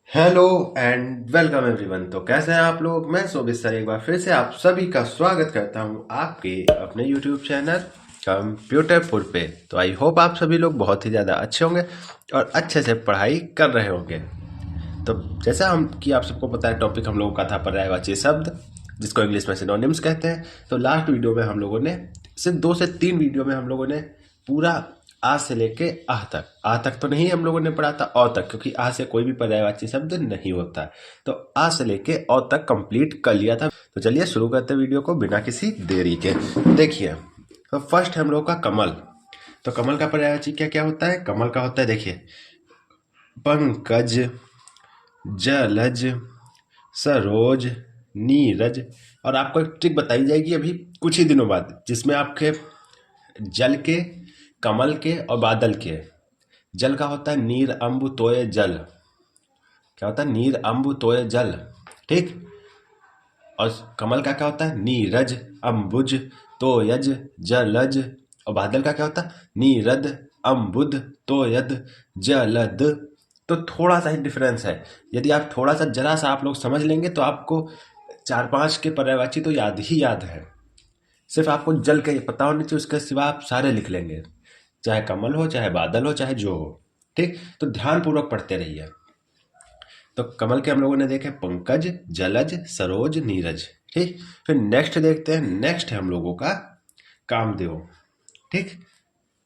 Hello and welcome everyone. तो कैसे हैं आप लोग। मैं शोभित सर एक बार फिर से आप सभी का स्वागत करता हूं आपके अपने यूट्यूब चैनल कंप्यूटरपुर पे। तो आई होप आप सभी लोग बहुत ही ज़्यादा अच्छे होंगे और अच्छे से पढ़ाई कर रहे होंगे। तो जैसा हम कि आप सबको पता है टॉपिक हम लोगों का था पर्यायवाची शब्द, जिसको इंग्लिश में सिनोनिम्स कहते हैं। तो लास्ट वीडियो में हम लोगों ने सिर्फ 2 से 3 वीडियो में हम लोगों ने पूरा आ से लेके आ तक तो नहीं हम लोगों ने पढ़ा था, अ तक, क्योंकि आ से कोई भी पर्यायवाची शब्द नहीं होता। तो आ से लेके अ तक कंप्लीट कर लिया था। तो चलिए शुरू करते हैं वीडियो को बिना किसी देरी के। देखिए, तो फर्स्ट हम लोग का कमल। तो कमल का पर्यायवाची क्या क्या होता है। कमल का होता है, देखिए, पंकज, जलज, सरोज, नीरज। और आपको एक ट्रिक बताई जाएगी अभी कुछ ही दिनों बाद, जिसमें आपके जल के, कमल के और बादल के। जल का होता है नीर अम्बु तोय जल। क्या होता है? नीर अम्बु तोय जल। ठीक। और कमल का क्या होता है? नीरज अम्बुज तोयज जलज। और बादल का क्या होता है? नीरद अम्बुद तोयद जलद। तो थोड़ा सा ही डिफरेंस है। यदि आप थोड़ा सा जरा सा आप लोग समझ लेंगे तो आपको 4-5 के पर्यायवाची तो याद ही याद है। सिर्फ आपको जल के पता होने चाहिए, उसके सिवा आप सारे लिख लेंगे, चाहे कमल हो, चाहे बादल हो, चाहे जो हो। ठीक। तो ध्यान पूर्वक पढ़ते रहिए। तो कमल के हम लोगों ने देखे पंकज, जलज, सरोज, नीरज। ठीक। फिर नेक्स्ट देखते हैं। नेक्स्ट है हम लोगों का कामदेव। ठीक।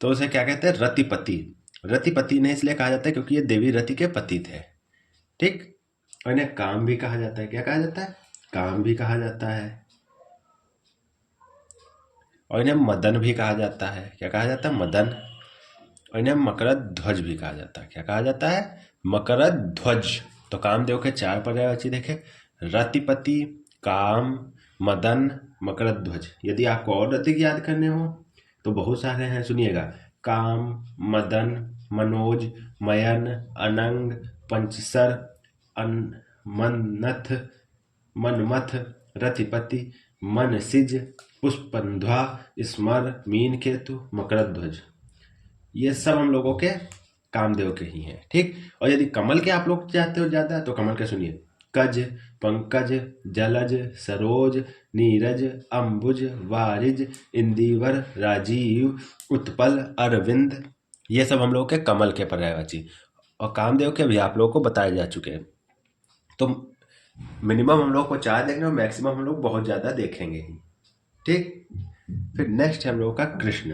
तो उसे क्या कहते हैं? रतिपति। रतिपति ने इसलिए कहा जाता है क्योंकि ये देवी रति के पति थे। ठीक। और इन्हें काम भी कहा जाता है। क्या कहा जाता है? काम भी कहा जाता है। और इन्हें मदन भी कहा जाता है। क्या कहा जाता है? मदन। और इन्हें मकरध्वज ध्वज भी कहा जाता है। क्या कहा जाता है? मकरध्वज ध्वज। तो कामदेव के 4 पर्यायवाची देखे, रतिपति, काम, मदन, मकरध्वज ध्वज। यदि आपको और अधिक याद करने हो तो बहुत सारे हैं, सुनिएगा। काम, मदन, मनोज, मयन, अनंग, पंचसर, मनथ, मनमथ, रतिपति, मनसिज, पुष्पंध्वा, स्मर, मीन केतु, मकरध्वज। ये सब हम लोगों के कामदेव के ही हैं। ठीक। और यदि कमल के आप लोग चाहते हो ज्यादा तो कमल के सुनिए, कज, पंकज, जलज, सरोज, नीरज, अंबुज, वारिज, इंदिवर, राजीव, उत्पल, अरविंद। ये सब हम लोग के कमल के पर्यायवाची। और कामदेव के भी आप लोगों को बताए जा चुके हैं। तो मिनिमम हम लोग को 4 देखने और मैक्सिमम हम लोग बहुत ज्यादा देखेंगे ही। ठीक। फिर नेक्स्ट है हम लोगों का कृष्ण।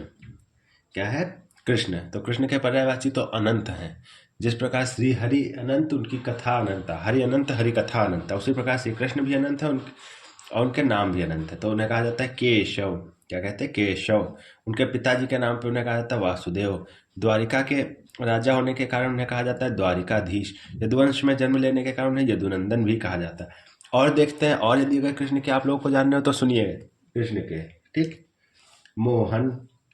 क्या है? कृष्ण। तो कृष्ण के पर्यायवाची तो अनंत हैं। जिस प्रकार श्री हरि अनंत, उनकी कथा अनंत, हरि अनंत, हरि कथा अनंत, उसी प्रकार श्री कृष्ण भी अनंत है, और उनके नाम भी अनंत है। तो उन्हें कहा जाता है केशव। क्या कहते हैं? केशव। उनके पिताजी के नाम पे उन्हें कहा जाता है वासुदेव। द्वारिका के राजा होने के कारण उन्हें कहा जाता है द्वारिकाधीश। यदुवंश में जन्म लेने के कारण उन्हें यदुनंदन भी कहा जाता है। और देखते हैं, और यदि अगर कृष्ण के आप लोगों को जानना हो तो सुनिए कृष्ण के। ठीक। मोहन,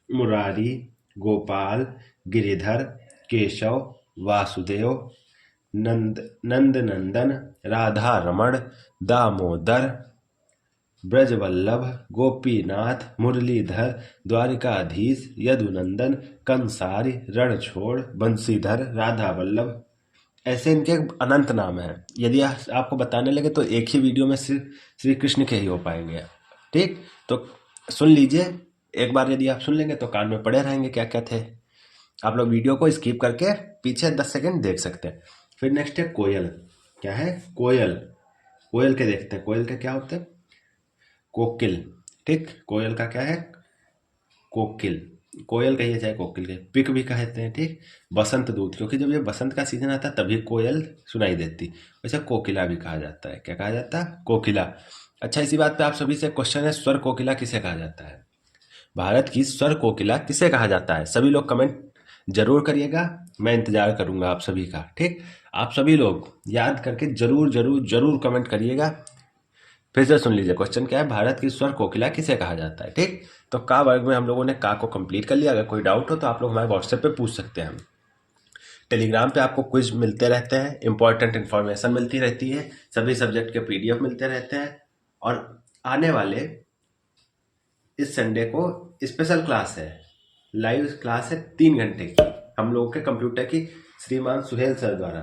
मुरारी, गोपाल, गिरिधर, केशव, वासुदेव, नंदनंदन, राधा रमण, दामोदर, ब्रजवल्लभ, गोपीनाथ, मुरलीधर, द्वारिकाधीश, यदुनंदन, कंसारी, रणछोड़, बंशीधर, राधा वल्लभ। ऐसे इनके अनंत नाम हैं। यदि आपको बताने लगे तो एक ही वीडियो में सिर्फ श्री कृष्ण के ही हो पाएंगे। ठीक। तो सुन लीजिए एक बार, यदि आप सुन लेंगे तो कान में पड़े रहेंगे क्या क्या थे। आप लोग वीडियो को स्किप करके पीछे 10 सेकंड देख सकते हैं। फिर नेक्स्ट है कोयल। क्या है? कोयल। कोयल के देखते हैं। कोयल के क्या होते हैं? कोकिल। ठीक। कोयल का क्या है? कोकिल। कोयल कहिए चाहे कोकिल कहिए, पिक भी कहते हैं। ठीक। बसंत दूत, क्योंकि जब ये बसंत का सीजन आता है तभी कोयल सुनाई देती। वैसे कोकिला भी कहा जाता है। क्या कहा जाता है? कोकिला। अच्छा, इसी बात पे आप सभी से क्वेश्चन है, स्वर कोकिला किसे कहा जाता है? भारत की स्वर कोकिला किसे कहा जाता है? सभी लोग कमेंट जरूर करिएगा, मैं इंतजार करूंगा आप सभी का। ठीक। आप सभी लोग याद करके जरूर जरूर जरूर कमेंट करिएगा। फिर से सुन लीजिए क्वेश्चन क्या है, भारत की स्वर कोकिला किसे कहा जाता है। ठीक। तो का वर्ग में हम लोगों ने का को कंप्लीट कर लिया। अगर कोई डाउट हो तो आप लोग हमारे व्हाट्सएप पे पूछ सकते हैं। टेलीग्राम पे आपको क्विज मिलते रहते हैं, इंपॉर्टेंट इन्फॉर्मेशन मिलती रहती है, सभी सब्जेक्ट के पीडीएफ मिलते रहते हैं। और आने वाले इस संडे को स्पेशल क्लास है, लाइव क्लास है 3 घंटे की हम लोगों के कंप्यूटर की, श्रीमान सुहेल सर द्वारा।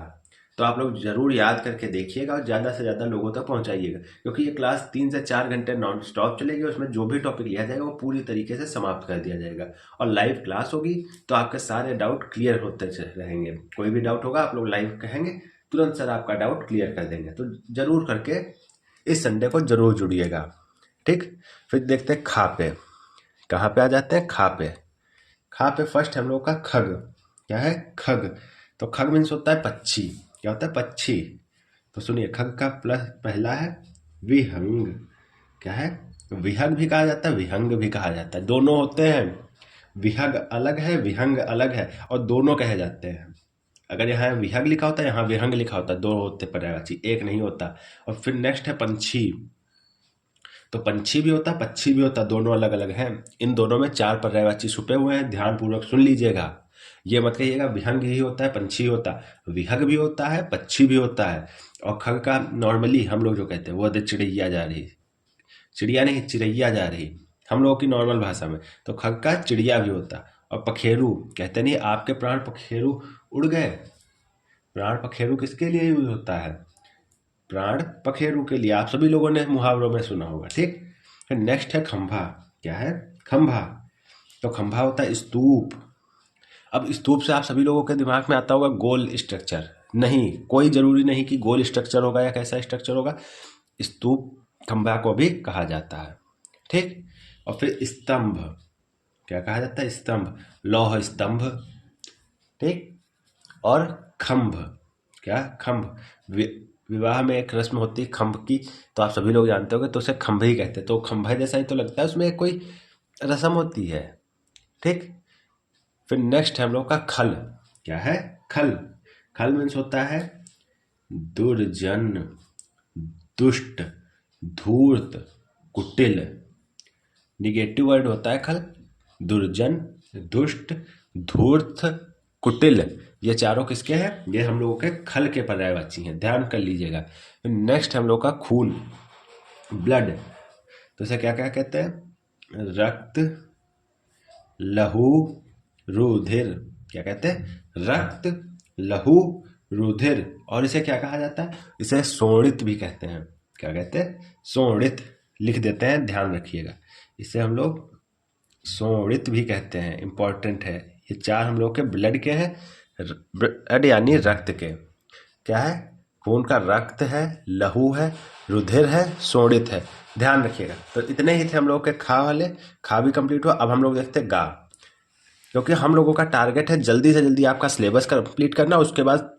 तो आप लोग जरूर याद करके देखिएगा और ज़्यादा से ज़्यादा लोगों तक पहुंचाइएगा, क्योंकि ये क्लास 3 से 4 घंटे नॉन स्टॉप चलेगी। उसमें जो भी टॉपिक लिया जाएगा वो पूरी तरीके से समाप्त कर दिया जाएगा और लाइव क्लास होगी, तो आपके सारे डाउट क्लियर होते रहेंगे। कोई भी डाउट होगा आप लोग लाइव कहेंगे, तुरंत सर आपका डाउट क्लियर कर देंगे। तो जरूर करके इस संडे को जरूर जुड़िएगा, ठीक। फिर देखते हैं खा पे, कहाँ पे आ जाते हैं, खा पे। खा पे फर्स्ट हम लोग का खग, क्या है, खग। तो खग मीन्स होता है पक्षी, क्या होता है, पक्षी। तो सुनिए, खग का प्लस पहला है विहंग, क्या है, विहग भी कहा जाता है, विहंग भी कहा जाता है, दोनों होते हैं। विहग अलग है, विहंग अलग है, और दोनों कहे जाते हैं। अगर यहाँ विहग लिखा होता है, यहाँ विहंग लिखा होता है, दो होते पर्यायवाची, एक नहीं होता। और फिर नेक्स्ट है पंछी। तो पंछी भी होता, पक्षी भी होता, दोनों अलग अलग हैं। इन दोनों में 4 पर्यायवाची छुपे हुए हैं, ध्यान पूर्वक सुन लीजिएगा। ये मत कहिएगा विहंग ही होता है, पंछी होता, विहग भी होता है, पक्षी भी होता है। और खग का नॉर्मली हम लोग जो कहते हैं वो चिड़ैया जा रही, चिड़िया नहीं, चिड़ैया जा रही हम लोगों की नॉर्मल भाषा में। तो खग का चिड़िया भी होता। और पखेरु कहते नहीं, आपके प्राण पखेरु उड़ गए। प्राण पखेरु किसके लिए यूज होता है, प्राण पखेरु के लिए। आप सभी लोगों ने मुहावरों में सुना होगा, ठीक। फिर नेक्स्ट है खंभा, क्या है, खंभा। तो खंभा होता है स्तूप। अब स्तूप से आप सभी लोगों के दिमाग में आता होगा गोल स्ट्रक्चर, नहीं, कोई जरूरी नहीं कि गोल स्ट्रक्चर होगा या कैसा स्ट्रक्चर होगा। स्तूप खंभा को भी कहा जाता है, ठीक। और फिर स्तंभ, क्या कहा जाता है, स्तंभ, लौह स्तंभ, ठीक। और खंभ, क्या, खंभ। विवाह में एक रस्म होती है खंभ की, तो आप सभी लोग जानते होंगे, तो उसे खंभ ही कहते हैं। तो खंभा जैसा ही तो लगता है, उसमें कोई रस्म होती है, ठीक। फिर नेक्स्ट है हम लोग का खल, क्या है, खल। खल मीन्स होता है दुर्जन, दुष्ट, धूर्त, कुटिल। निगेटिव वर्ड होता है खल, दुर्जन, दुष्ट, धूर्त, कुटिल। ये चारों किसके हैं, ये हम लोगों के खल के पर्यायवाची हैं, ध्यान कर लीजिएगा। नेक्स्ट हम लोग का खून, ब्लड। तो इसे क्या क्या कहते हैं, रक्त, लहू, रुधिर। क्या कहते हैं, रक्त, लहू, रुधिर। और इसे क्या कहा जाता है, इसे सोणित भी कहते हैं। क्या कहते हैं, सोणित। लिख देते हैं, ध्यान रखिएगा, इसे हम लोग सोणित भी कहते हैं, इंपॉर्टेंट है। ये 4 हम लोग के ब्लड के हैं, ब्लड यानी रक्त के। क्या है, खून का रक्त है, लहू है, रुधिर है, सोणित है, ध्यान रखिएगा। तो इतने ही थे हम लोग के खा वाले, खा भी कंप्लीट हुआ। अब हम लोग देखते हैं गा, क्योंकि हम लोगों का टारगेट है जल्दी से जल्दी आपका सिलेबस कंप्लीट करना, उसके बाद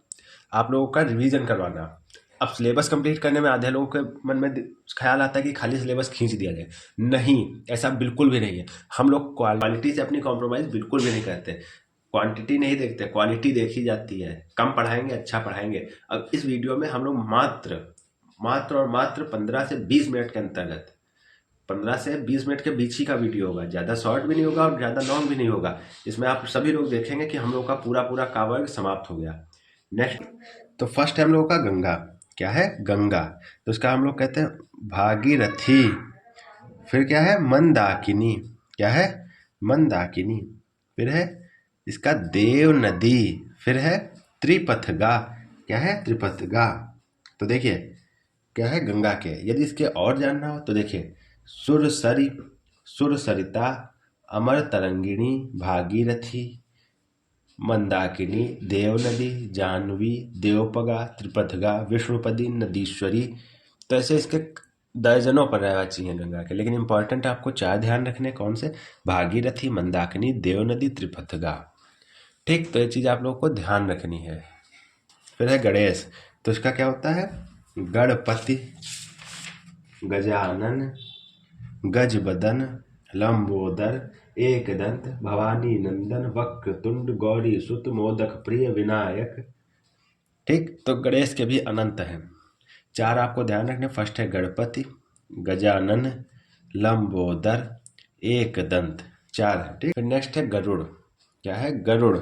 आप लोगों का रिवीजन करवाना। अब सिलेबस कंप्लीट करने में आधे लोगों के मन में ख्याल आता है कि खाली सिलेबस खींच दिया जाए, नहीं, ऐसा बिल्कुल भी नहीं है। हम लोग क्वालिटी से अपनी कॉम्प्रोमाइज़ बिल्कुल भी नहीं करते, क्वांटिटी नहीं देखते, क्वालिटी देखी जाती है। कम पढ़ाएंगे, अच्छा पढ़ाएंगे। अब इस वीडियो में हम लोग मात्र और मात्र 15 से 20 मिनट के अंतर्गत, 15 से 20 मिनट के बीच ही का वीडियो होगा, ज़्यादा शॉर्ट भी नहीं होगा और ज़्यादा लॉन्ग भी नहीं होगा। इसमें आप सभी लोग देखेंगे कि हम लोग का पूरा का वर्ग समाप्त हो गया। नेक्स्ट, तो फर्स्ट है हम लोग का गंगा, क्या है, गंगा। तो इसका हम लोग कहते हैं भागीरथी। फिर क्या है, मंदाकिनी, क्या है, मंदाकिनी। फिर है इसका देव नदी। फिर है त्रिपथगा, क्या है, त्रिपथगा। तो देखिए क्या है, गंगा के। यदि इसके और जानना हो तो देखिए, सुरसरी, सुरसरिता, अमर तरंगिणी, भागीरथी, मंदाकिनी, देवनदी, जाह्नवी, देवपगा, त्रिपथगा, विष्णुपदी, नदीश्वरी। तो ऐसे इसके दर्जनों पर्यायवाची हैं गंगा के, लेकिन इंपॉर्टेंट आपको 4 ध्यान रखने, कौन से, भागीरथी, मंदाकिनी, देवनदी, त्रिपथगा, ठीक। तो ये चीज़ आप लोगों को ध्यान रखनी है। फिर है गणेश। तो इसका क्या होता है, गणपति, गजानन, गजबदन, लंबोदर, एकदंत, भवानी नंदन, वक्रतुंड, गौरी सुत, मोदक प्रिय, विनायक, ठीक। तो गणेश के भी अनंत हैं। 4 आपको ध्यान रखने, फर्स्ट है गणपति, गजानन, लंबोदर, एकदंत, 4 है, ठीक। फिर नेक्स्ट है गरुड़, क्या है, गरुड़।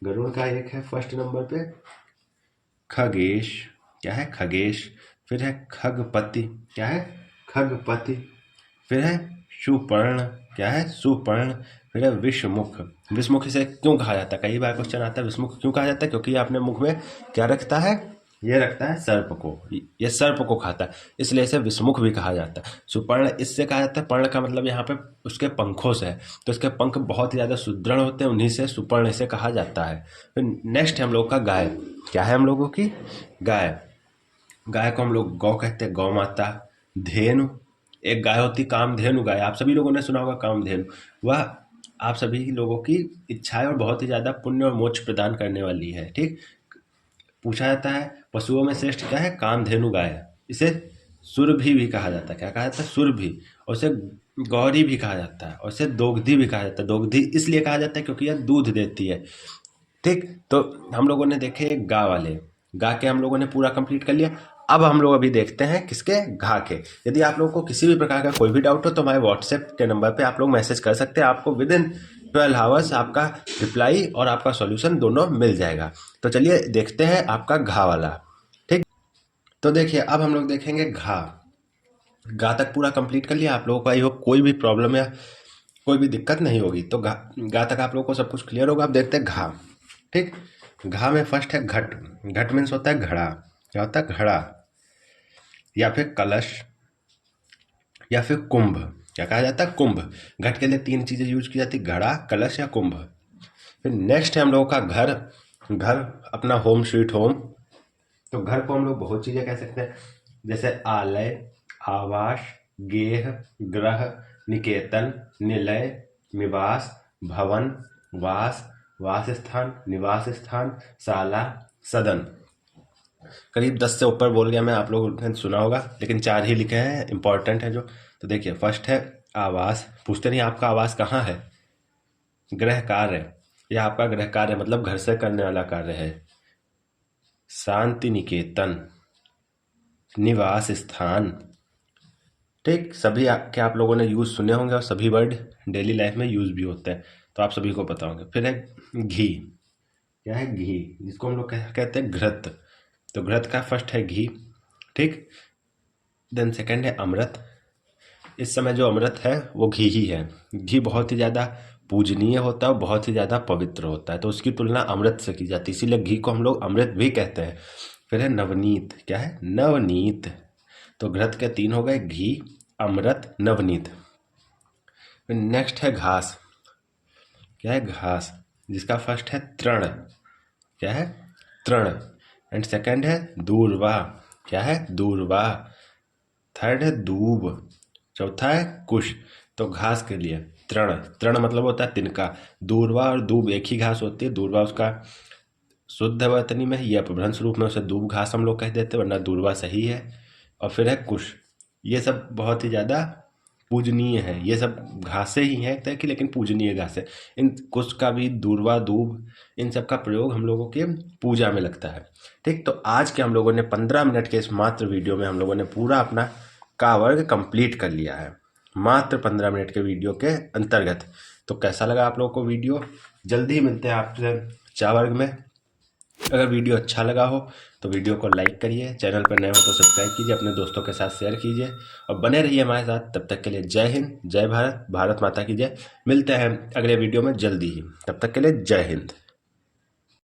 गरुड़ का एक है फर्स्ट नंबर पे खगेश, क्या है, खगेश। फिर है खगपति, क्या है, खगपति। फिर है सुपर्ण, क्या है, सुपर्ण। फिर है विषमुख। विषमुख इसे क्यों कहा जाता है, कई बार क्वेश्चन आता है विषमुख क्यों कहा जाता है, क्योंकि ये अपने मुख में क्या रखता है, ये रखता है सर्प को, ये सर्प को खाता है, इसलिए इसे विषमुख भी कहा जाता है। सुपर्ण इससे कहा जाता है, पर्ण का मतलब यहाँ पे उसके पंखों से है, तो इसके पंख बहुत ही ज़्यादा सुदृढ़ होते हैं, उन्हीं से सुपर्ण इसे कहा जाता है। फिर नेक्स्ट है हम लोग का गाय। क्या है हम लोगों की? गाय। गाय को हम लोग गौ कहते हैं, गौ माता। धेनु, एक गाय होती कामधेनु गाय, आप सभी लोगों ने सुना होगा कामधेनु। वह आप सभी लोगों की इच्छाएं और बहुत ही ज़्यादा पुण्य और मोक्ष प्रदान करने वाली है। ठीक, पूछा जाता है पशुओं में श्रेष्ठ क्या है? कामधेनु गाय। इसे सुरभि भी कहा जाता है। क्या कहा जाता है? सुरभि। और इसे गौरी भी कहा जाता है, और इसे दोग्धी भी कहा जाता है। दोग्धी इसलिए कहा जाता है क्योंकि यह दूध देती है। ठीक, तो हम लोगों ने देखे गा वाले। गा के हम लोगों ने पूरा कंप्लीट कर लिया। अब हम लोग अभी देखते हैं किसके? घा के। यदि आप लोगों को किसी भी प्रकार का कोई भी डाउट हो तो हमारे व्हाट्सएप के नंबर पे आप लोग मैसेज कर सकते हैं। आपको विद इन 12 आवर्स आपका रिप्लाई और आपका सॉल्यूशन दोनों मिल जाएगा। तो चलिए देखते हैं आपका घा वाला। ठीक, तो देखिए अब हम लोग देखेंगे घा। घा तक पूरा कंप्लीट कर लिया। आप लोगों को आई होप कोई भी प्रॉब्लम या कोई भी दिक्कत नहीं होगी। तो घा तक आप लोगों को सब कुछ क्लियर होगा। अब देखते हैं घा। ठीक, घा में फर्स्ट है घट। घट मीन्स होता है घड़ा। क्या होता है? घड़ा, या फिर कलश, या फिर कुंभ। क्या कहा जाता है? कुंभ। घट के लिए 3 चीजें यूज की जाती, घड़ा, कलश या कुंभ। फिर नेक्स्ट है हम लोगों का घर। घर अपना होम स्वीट होम। तो घर को हम लोग बहुत चीजें कह सकते हैं, जैसे आलय, आवास, गेह, ग्रह, निकेतन, निलय, निवास, भवन, वास, वास स्थान, निवास स्थान, शाला, सदन। करीब 10 से ऊपर बोल गया मैं, आप लोगों ने सुना होगा, लेकिन 4 ही लिखे हैं, इंपॉर्टेंट है जो। तो देखिए फर्स्ट है आवास। पूछते नहीं आपका आवास कहाँ है? गृह कार्य, यह आपका गृह कार्य मतलब घर से करने वाला कार्य है। शांति निकेतन, निवास स्थान। ठीक, सभी क्या आप लोगों ने यूज सुने होंगे, और सभी वर्ड डेली लाइफ में यूज भी होते हैं, तो आप सभी को पता होंगे। फिर है घी। क्या है? घी, जिसको हम लोग कहते हैं घृत। तो घृत का फर्स्ट है घी। ठीक, देन सेकंड है अमृत। इस समय जो अमृत है वो घी ही है। घी बहुत ही ज़्यादा पूजनीय होता है और बहुत ही ज़्यादा पवित्र होता है, तो उसकी तुलना अमृत से की जाती है, इसीलिए घी को हम लोग अमृत भी कहते हैं। फिर है नवनीत। क्या है? नवनीत। तो घृत के 3 हो गए, घी, अमृत, नवनीत। फिर नेक्स्ट है घास। क्या है? घास, जिसका फर्स्ट है तृण। क्या है? तृण। एंड सेकंड है दूर्वा। क्या है? दूर्वा। थर्ड है दूब। चौथा है कुश। तो घास के लिए तृण। तृण मतलब होता है तिनका। दूर्वा और दूब एक ही घास होती है। दूर्वा उसका शुद्ध वर्तनी में ही, अपभ्रंश रूप में उसे दूब घास हम लोग कह देते हैं, वरना दूर्वा सही है। और फिर है कुश। ये सब बहुत ही ज़्यादा पूजनीय है। ये सब घासें ही हैं एक तरह की, लेकिन पूजनीय घासें। इन कुश का भी, दूर्वा, दूब, इन सब का प्रयोग हम लोगों के पूजा में लगता है। ठीक, तो आज के हम लोगों ने 15 मिनट के इस मात्र वीडियो में हम लोगों ने पूरा अपना का वर्ग कंप्लीट कर लिया है, मात्र 15 मिनट के वीडियो के अंतर्गत। तो कैसा लगा आप लोगों को वीडियो? जल्दी ही मिलते हैं आपसे चा वर्ग में। अगर वीडियो अच्छा लगा हो तो वीडियो को लाइक करिए, चैनल पर नए हो तो सब्सक्राइब कीजिए, अपने दोस्तों के साथ शेयर कीजिए और बने रहिए हमारे साथ। तब तक के लिए जय हिंद, जय भारत, भारत माता की जय। मिलते हैं अगले वीडियो में जल्दी ही, तब तक के लिए जय हिंद।